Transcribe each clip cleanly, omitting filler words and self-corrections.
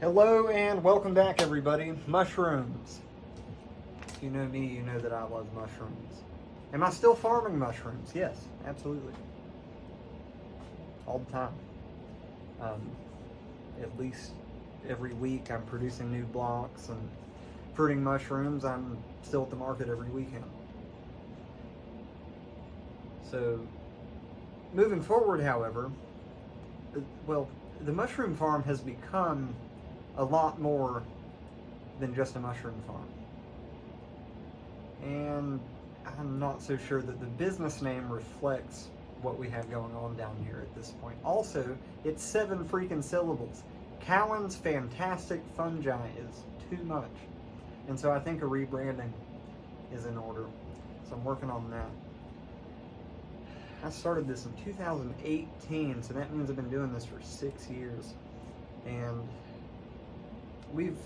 Hello and welcome back, everybody. Mushrooms. If you know me, you know that I love mushrooms. Am I still farming mushrooms? Yes, absolutely. All the time. At least every week I'm producing new blocks and fruiting mushrooms. I'm still at the market every weekend. So, moving forward, however, the mushroom farm has become a lot more than just a mushroom farm. And I'm not so sure that the business name reflects what we have going on down here at this point. Also, it's 7 freaking syllables. Cowan's Fantastic Fungi is too much. And so I think a rebranding is in order. So I'm working on that. I started this in 2018, so that means I've been doing this for 6 years. And we've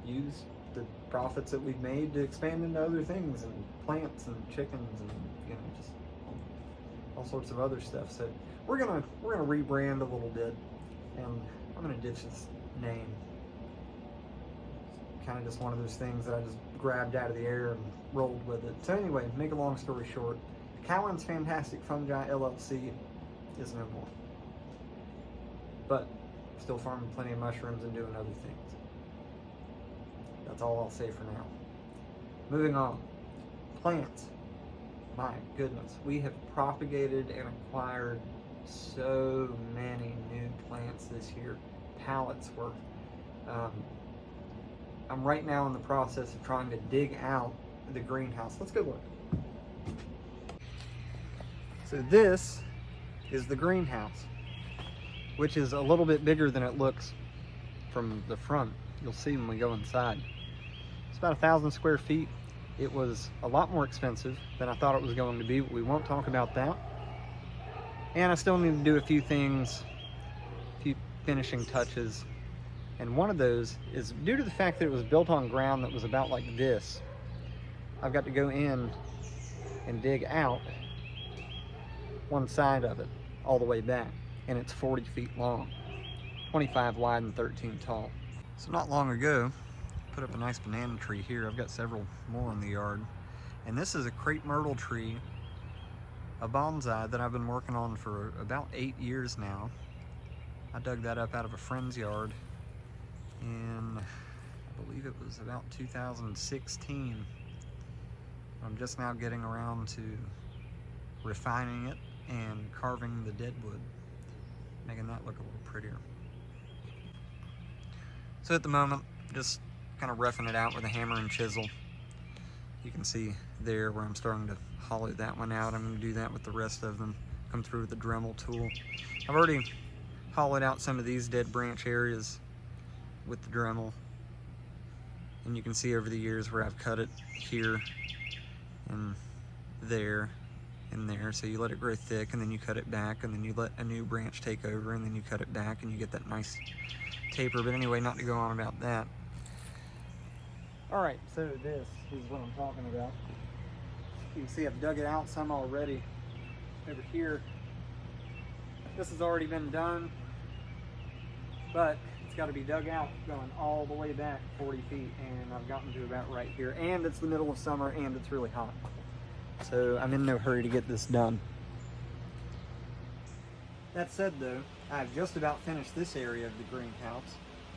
used the profits that we've made to expand into other things, and plants and chickens and, you know, just all sorts of other stuff. So we're gonna rebrand a little bit, and I'm gonna ditch this name. It's kind of just one of those things that I just grabbed out of the air and rolled with it. So anyway, make a long story short, Cowan's Fantastic Fungi LLC is no more. But still farming plenty of mushrooms and doing other things. That's all I'll say for now. Moving on. Plants. My goodness, we have propagated and acquired so many new plants this year. Pallets worth. I'm right now in the process of trying to dig out the greenhouse. Let's go look. So this is the greenhouse, which is a little bit bigger than it looks from the front. You'll see when we go inside. It's about 1,000 square feet. It was a lot more expensive than I thought it was going to be, but we won't talk about that. And I still need to do a few things, a few finishing touches. And one of those is due to the fact that it was built on ground that was about like this. I've got to go in and dig out one side of it all the way back. And it's 40 feet long, 25 wide and 13 tall. So not long ago, put up a nice banana tree here. I've got several more in the yard. And this is a crepe myrtle tree, a bonsai that I've been working on for about 8 years now. I dug that up out of a friend's yard in, I believe it was about 2016. I'm just now getting around to refining it and carving the dead wood, making that look a little prettier. So at the moment, just kind of roughing it out with a hammer and chisel. You can see there where I'm starting to hollow that one out. I'm going to do that with the rest of them, come through with the Dremel tool. I've already hollowed out some of these dead branch areas with the Dremel, and you can see over the years where I've cut it here and there and there. So you let it grow thick, and then you cut it back, and then you let a new branch take over, and then you cut it back, and you get that nice taper. But anyway, not to go on about that. All right, so this is what I'm talking about. You can see I've dug it out some already over here. This has already been done, but it's got to be dug out going all the way back 40 feet, and I've gotten to about right here. And it's the middle of summer, and it's really hot. So I'm in no hurry to get this done. That said though, I've just about finished this area of the greenhouse.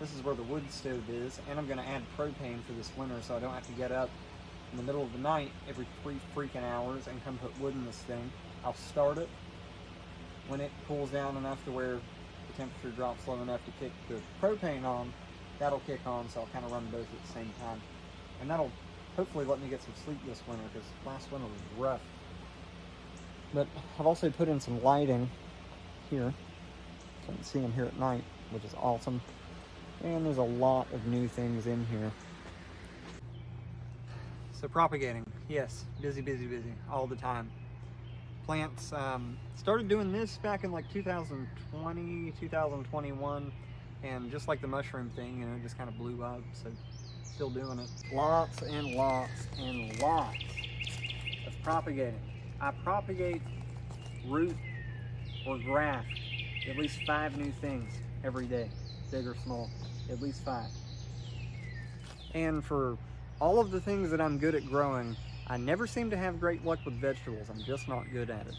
This is where the wood stove is, and I'm going to add propane for this winter so I don't have to get up in the middle of the night every 3 freaking hours and come put wood in this thing. I'll start it when it cools down enough to where the temperature drops low enough to kick the propane on. That'll kick on, so I'll kind of run both at the same time. And that'll hopefully let me get some sleep this winter, because last winter was rough. But I've also put in some lighting here, so I can see them here at night, which is awesome. And there's a lot of new things in here. So propagating, yes, busy, busy, busy, all the time. Plants, started doing this back in like 2020, 2021, and just like the mushroom thing, you know, just kind of blew up, so still doing it. Lots and lots and lots of propagating. I propagate, root, or graft at least 5 new things every day. big or small, at least 5. And for all of the things that I'm good at growing, I never seem to have great luck with vegetables. I'm just not good at it.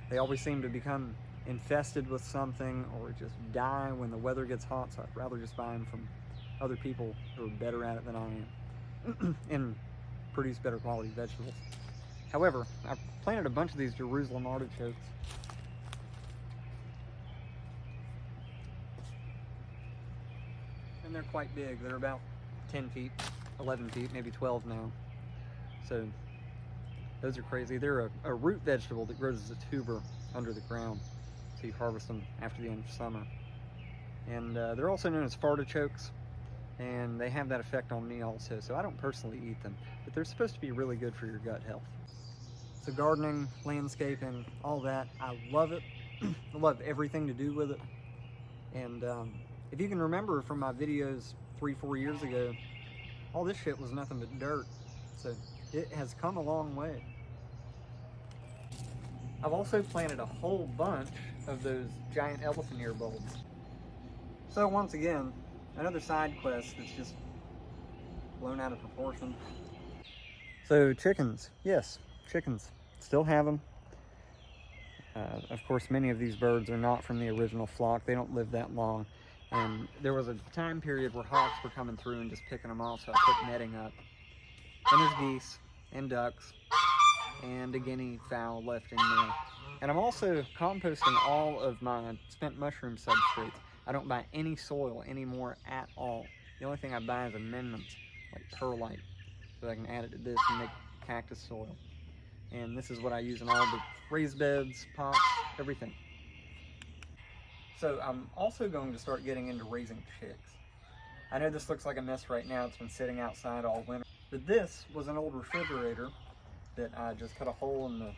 They always seem to become infested with something or just die when the weather gets hot, so I'd rather just buy them from other people who are better at it than I am and produce better quality vegetables. However, I've planted a bunch of these Jerusalem artichokes. And they're quite big. They're about 10 feet, 11 feet, maybe 12 now. So those are crazy. They're a root vegetable that grows as a tuber under the ground. So you harvest them after the end of summer. And they're also known as fartichokes, and they have that effect on me also. So I don't personally eat them, but they're supposed to be really good for your gut health. So gardening, landscaping, all that, I love it. I love everything to do with it. And if you can remember from my videos 3-4 years ago, all this shit was nothing but dirt. So it has come a long way. I've also planted a whole bunch of those giant elephant ear bulbs. So once again, another side quest that's just blown out of proportion. So chickens, yes, chickens, still have them. Of course, many of these birds are not from the original flock. They don't live that long. And there was a time period where hawks were coming through and just picking them off, so I put netting up. And there's geese and ducks and a guinea fowl left in there. And I'm also composting all of my spent mushroom substrates. I don't buy any soil anymore at all. The only thing I buy is amendments, like perlite, so I can add it to this and make cactus soil. And this is what I use in all the raised beds, pots, everything. So I'm also going to start getting into raising chicks. I know this looks like a mess right now. It's been sitting outside all winter. But this was an old refrigerator that I just cut a hole in the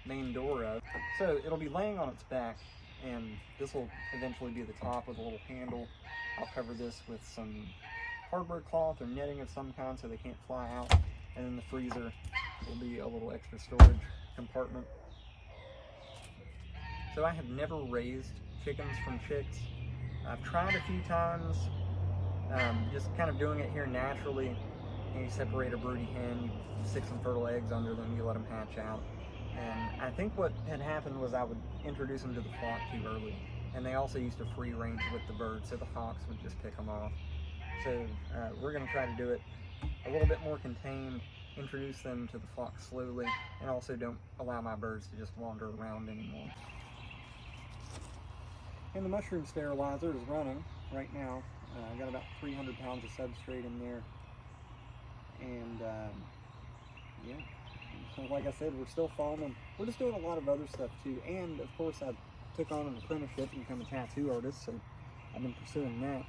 main door of. So it'll be laying on its back, and this will eventually be the top with a little handle. I'll cover this with some cardboard cloth or netting of some kind so they can't fly out. And then the freezer will be a little extra storage compartment. So I have never raised chickens from chicks. I've tried a few times, just kind of doing it here naturally. You separate a broody hen, you stick some fertile eggs under them, you let them hatch out. And I think what had happened was I would introduce them to the flock too early. And they also used to free range with the birds, so the hawks would just pick them off. So we're going to try to do it a little bit more contained, introduce them to the flock slowly, and also don't allow my birds to just wander around anymore. And the mushroom sterilizer is running right now. I got about 300 pounds of substrate in there. And yeah, so like I said, we're still farming. We're just doing a lot of other stuff too. And of course, I took on an apprenticeship to become a tattoo artist, so I've been pursuing that.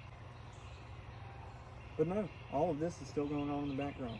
But no, all of this is still going on in the background.